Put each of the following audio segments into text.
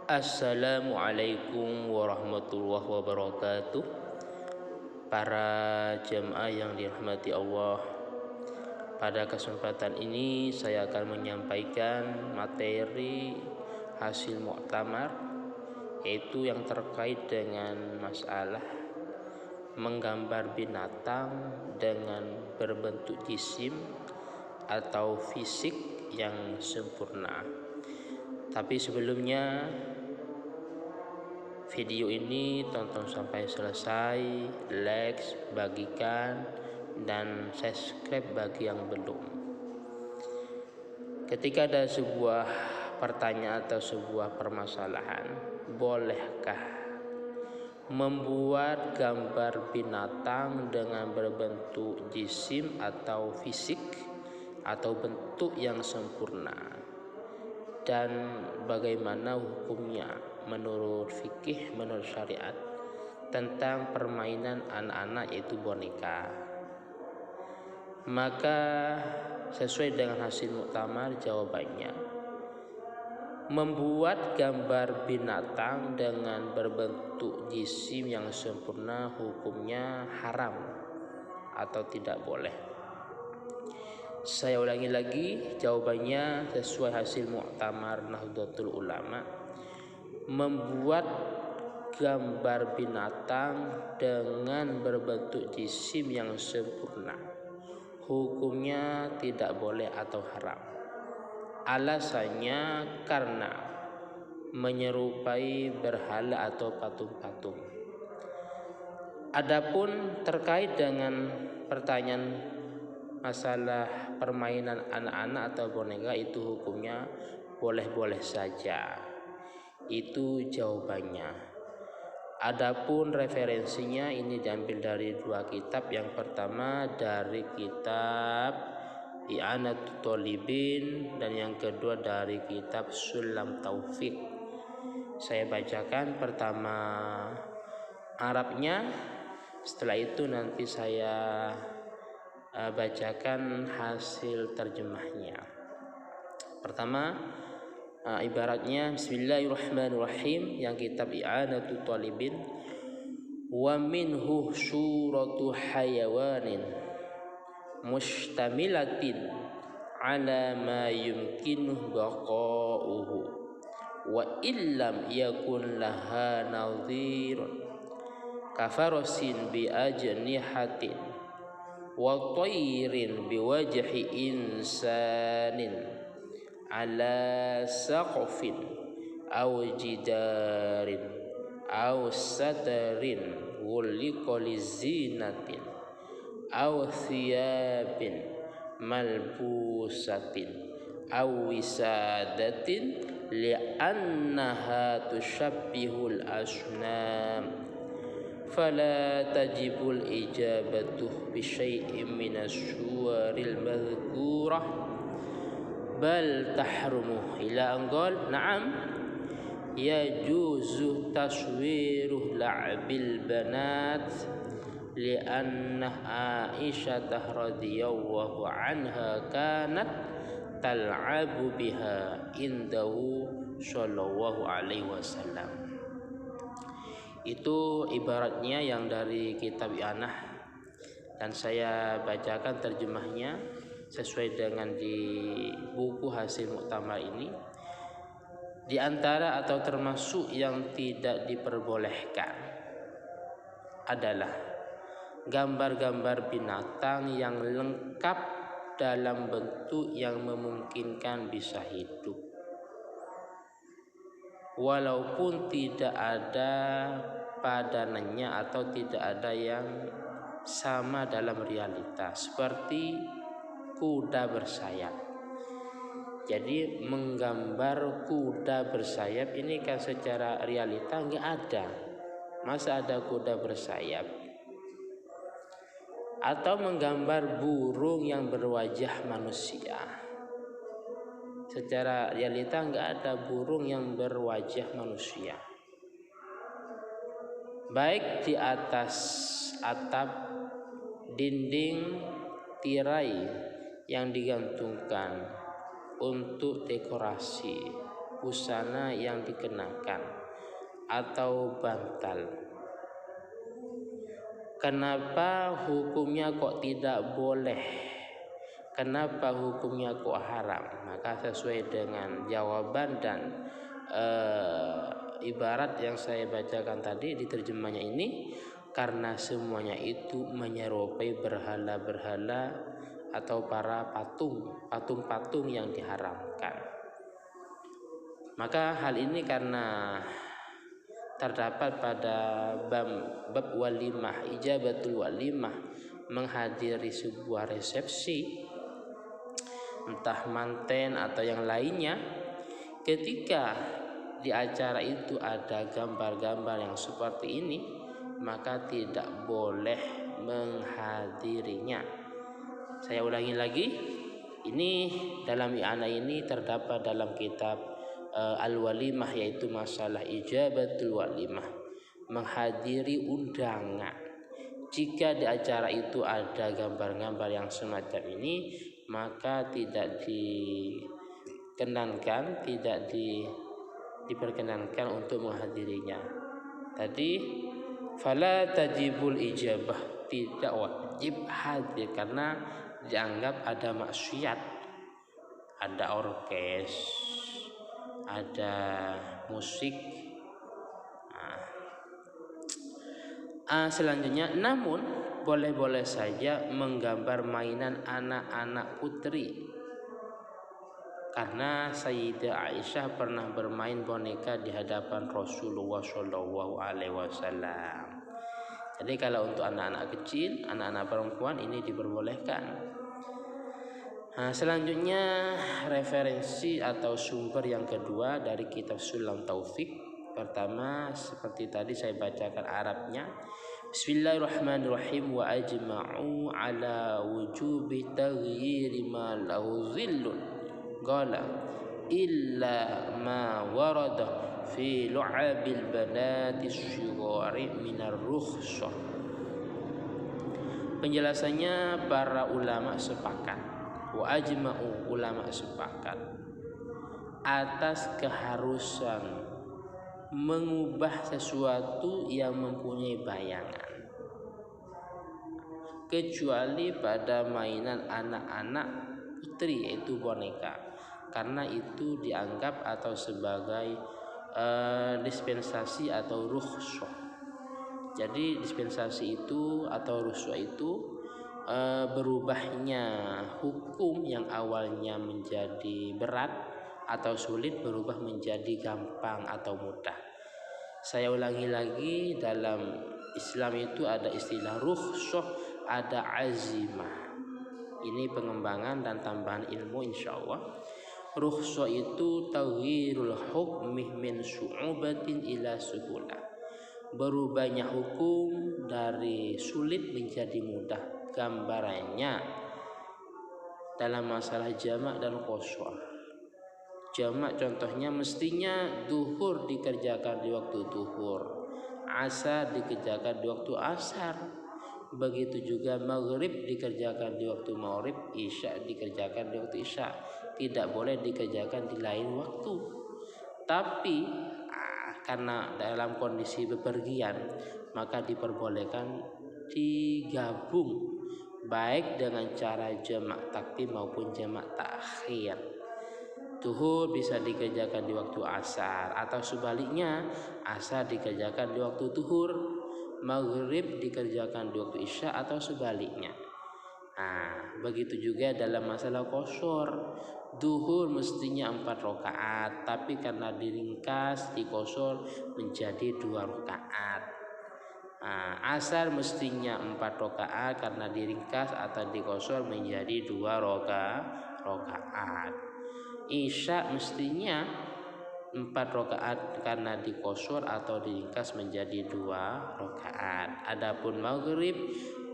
Assalamualaikum warahmatullahi wabarakatuh. Para jemaah yang dirahmati Allah, pada kesempatan ini saya akan menyampaikan materi hasil muktamar, yaitu yang terkait dengan masalah menggambar binatang dengan berbentuk jisim atau fisik yang sempurna. Tapi sebelumnya, video ini tonton sampai selesai, like, bagikan, dan subscribe bagi yang belum. Ketika ada sebuah pertanyaan atau sebuah permasalahan, bolehkah membuat gambar binatang dengan berbentuk jisim atau fisik atau bentuk yang sempurna? Dan bagaimana hukumnya menurut fikih, menurut syariat tentang permainan anak-anak, yaitu boneka? Maka sesuai dengan hasil muktamar, jawabannya membuat gambar binatang dengan berbentuk jisim yang sempurna hukumnya haram atau tidak boleh. Saya ulangi lagi, jawabannya sesuai hasil muktamar Nahdlatul Ulama, membuat gambar binatang dengan berbentuk jisim yang sempurna hukumnya tidak boleh atau haram. Alasannya karena menyerupai berhala atau patung-patung. Adapun terkait dengan pertanyaan masalah permainan anak-anak atau boneka, itu hukumnya boleh-boleh saja. Itu jawabannya. Adapun referensinya ini diambil dari dua kitab. Yang pertama dari kitab I'anatul Thalibin dan yang kedua dari kitab Sulam Taufik. Saya bacakan pertama Arabnya, setelah itu nanti saya bacakan hasil terjemahnya. Pertama, ibaratnya Bismillahirrahmanirrahim, yang kitab I'anatul Thalibin. Wa minhu suratu hayawanin mustamilatin ala ma yumkinu baqa'uhu wa illam yakun laha nadhirun kafarasin bi ajnihatin wa tayrin biwajhi insanin ala saqfin aw jidarin aw satarin wuliqali zinatin aw thiyabin malbusatin aw wisadatin li'annaha tushabbihul asnam fala tajibul ijabatuh bisyai'in minas suwaril madhkurah bal tahrumu ila anqal na'am yajuzu taswiruh la'bil banat li'anna Aisyah radhiyallahu anha kanat tal'abu biha indahu sallallahu alaihi wasallam. Itu ibaratnya yang dari kitab I'anah, dan saya bacakan terjemahnya sesuai dengan di buku hasil muktamar ini. Di antara atau termasuk yang tidak diperbolehkan adalah gambar-gambar binatang yang lengkap dalam bentuk yang memungkinkan bisa hidup, walaupun tidak ada padanannya atau tidak ada yang sama dalam realitas, seperti kuda bersayap. Jadi menggambar kuda bersayap ini kan secara realita nggak ada. Masa ada kuda bersayap? Atau menggambar burung yang berwajah manusia. Secara realita nggak ada burung yang berwajah manusia. Baik di atas atap, dinding, tirai yang digantungkan untuk dekorasi busana yang dikenakan atau bantal. Kenapa hukumnya kok tidak boleh? Kenapa hukumnya kok haram? Maka sesuai dengan jawaban dan ibarat yang saya bacakan tadi di terjemahnya ini, karena semuanya itu menyerupai berhala-berhala atau para patung-patung yang diharamkan. Maka hal ini karena terdapat pada bab walimah, ijabatul walimah, menghadiri sebuah resepsi entah manten atau yang lainnya. Ketika di acara itu ada gambar-gambar yang seperti ini, maka tidak boleh menghadirinya. Saya ulangi lagi, ini dalam i'anah ini terdapat dalam kitab al-walimah, yaitu masalah ijabatul walimah, menghadiri undangan. Jika di acara itu ada gambar-gambar yang semacam ini, maka tidak diperkenankan untuk menghadirinya. Tadi fala tajibul ijabah, tidak wajib hadir karena dianggap ada maksiat, ada orkes, ada musik. Selanjutnya, namun boleh-boleh saja menggambar mainan anak-anak putri, karena Sayyidah Aisyah pernah bermain boneka di hadapan Rasulullah SAW. Jadi kalau untuk anak-anak kecil, anak-anak perempuan ini diperbolehkan. Selanjutnya referensi atau sumber yang kedua dari kitab Sulam Taufik. Pertama, seperti tadi saya bacakan Arabnya. Bismillahirrahmanirrahim. Wa ajma'u ala wujubi taghyiri ma lahu zillun qala illa ma warada fi lu'abil banati syughari minar rukhsah. Penjelasannya, para ulama sepakat, wa ajma'u, ulama sepakat atas keharusan mengubah sesuatu yang mempunyai bayangan, kecuali pada mainan anak-anak putri, yaitu boneka, karena itu dianggap atau sebagai dispensasi atau rukhsah. Jadi dispensasi itu atau rukhsah itu berubahnya hukum yang awalnya menjadi berat atau sulit berubah menjadi gampang atau mudah. Saya ulangi lagi, dalam Islam itu ada istilah rukhsah, ada azimah. Ini pengembangan dan tambahan ilmu insyaallah. Rukhsah itu taghyirul hukmi min su'ubatin ila suhulah, berubahnya hukum dari sulit menjadi mudah. Gambarannya dalam masalah jamak dan qashar. Jamak contohnya mestinya duhur dikerjakan di waktu duhur, asar dikerjakan di waktu asar, begitu juga maghrib dikerjakan di waktu maghrib, isya dikerjakan di waktu isya, tidak boleh dikerjakan di lain waktu. Tapi karena dalam kondisi bepergian, maka diperbolehkan digabung, baik dengan cara jamak takdim maupun jamak takhir. Duhur bisa dikerjakan di waktu asar, atau sebaliknya asar dikerjakan di waktu duhur, maghrib dikerjakan di waktu isya, atau sebaliknya. Begitu juga dalam masalah qashar. Duhur mestinya 4 rakaat, tapi karena diringkas diqashar menjadi 2 rakaat. Asar mestinya 4 rakaat, karena diringkas atau diqashar menjadi 2 rakaat. Isya mestinya 4 rakaat, karena diqashar atau diringkas menjadi 2 rakaat. Adapun maghrib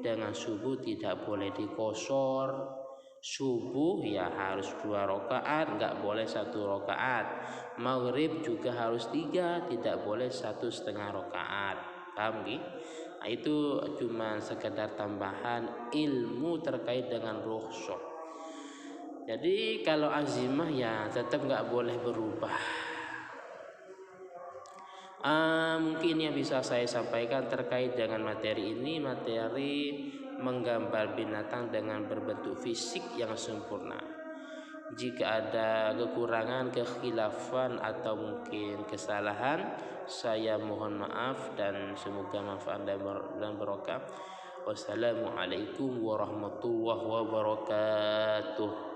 dengan subuh tidak boleh diqashar. Subuh ya harus 2 rakaat, enggak boleh 1 rakaat. Maghrib juga harus 3, tidak boleh 1,5 rakaat. Paham gitu? Itu cuma sekedar tambahan ilmu terkait dengan rukhsah. Jadi kalau azimah ya tetap enggak boleh berubah. Mungkin yang bisa saya sampaikan terkait dengan materi ini, materi menggambar binatang dengan berbentuk fisik yang sempurna. Jika ada kekurangan, kekhilafan atau mungkin kesalahan, saya mohon maaf dan semoga manfaat dan barokah. Wassalamualaikum warahmatullahi wabarakatuh.